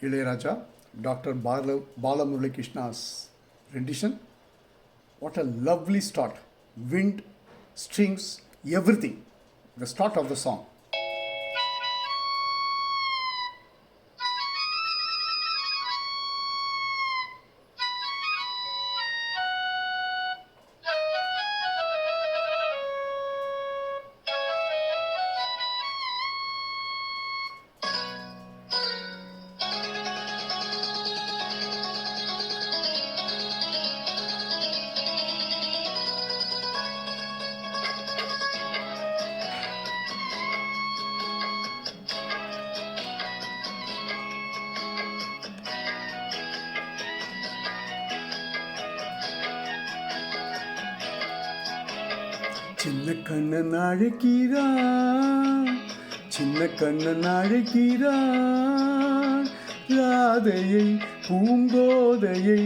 Ilayaraja, Dr. Balamurali Krishna's rendition. What a lovely start. Wind, strings, everything. The start of the song. சின்ன கண்ணன் அழைக்கிறான், சின்ன கண்ணன் அழைக்கிறான், ராதையை பூங்கோதையை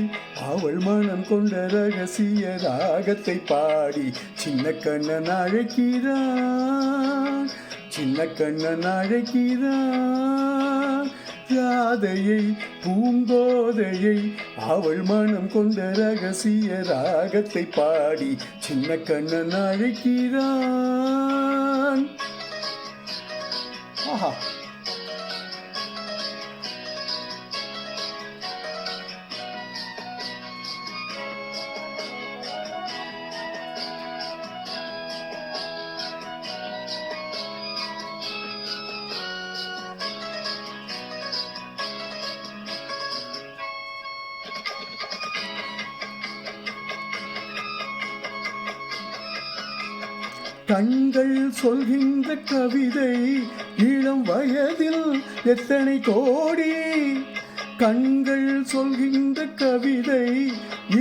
அவள் மனம் கொண்ட ரகசிய ராகத்தை பாடி சின்ன கண்ணன் அழைக்கிறான், சின்ன கண்ணன் அழைக்கிறான், ராதையை பூங்கோதையை அவள் மனம் கொண்ட ரகசிய ராகத்தை பாடி சின்ன கண்ணன் அழைக்கிறான். ஆஹா, கண்கள் சொல்கின்ற கவிதை இளம் வயதில் எத்தனை கோடி, கண்கள் சொல்கின்ற கவிதை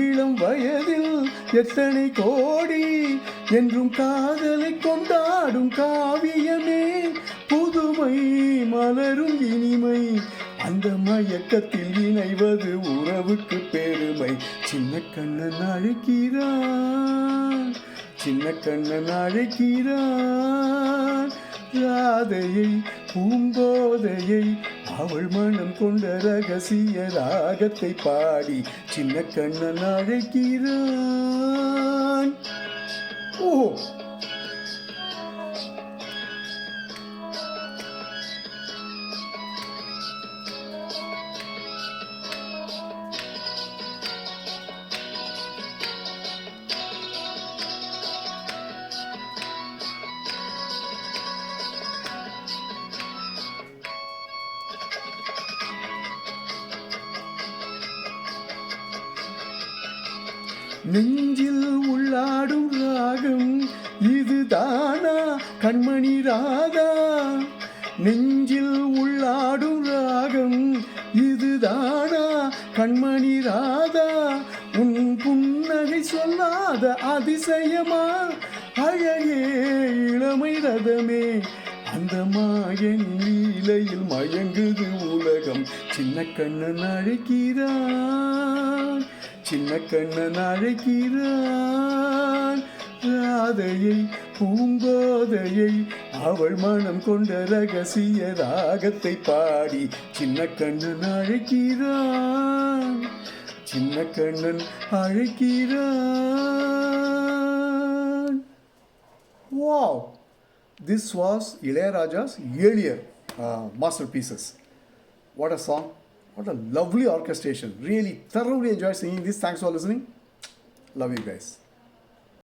இளம் வயதில் எத்தனை கோடி, என்றும் காதலை கொண்டாடும் காவியமே புதுமை மலரும் இனிமை, அந்த மயக்கத்தில் இணைவது உறவுக்கு பெருமை. சின்ன கண்ணன் அழைக்கிறான், சின்ன கண்ணன் அழைக்கிறான், ராதையை பூங்கோதையை அவள் மனம் கொண்ட ரகசிய ராகத்தை பாடி சின்ன கண்ணன் அழைக்கிறான். ஓ, நெஞ்சில் உள்ளாடும் ராகம் இதுதானா கண்மணி ராதா, நெஞ்சில் உள்ளாடும் ராகம் இதுதானா கண்மணி ராதா, உன் புன்னகை சொல்லாத அதிசயமா அழகே இளமை ரதமே, அந்த மாயன் லீலையில் மயங்குது உலகம். சின்ன கண்ணன் அழைக்கிறான், சின்ன கண்ணன் அழைக்கிறான், ராதையை பூங்கோதையை அவள் மனம் கொண்ட ரகசிய ராகத்தை பாடி சின்ன கண்ணன் அழைக்கிறான், சின்ன கண்ணன் அழைக்கிறான். Wow! This was Ilayaraja's earlier masterpieces. What a song! What a lovely orchestration. Really thoroughly enjoyed singing this. Thanks for listening. Love you guys.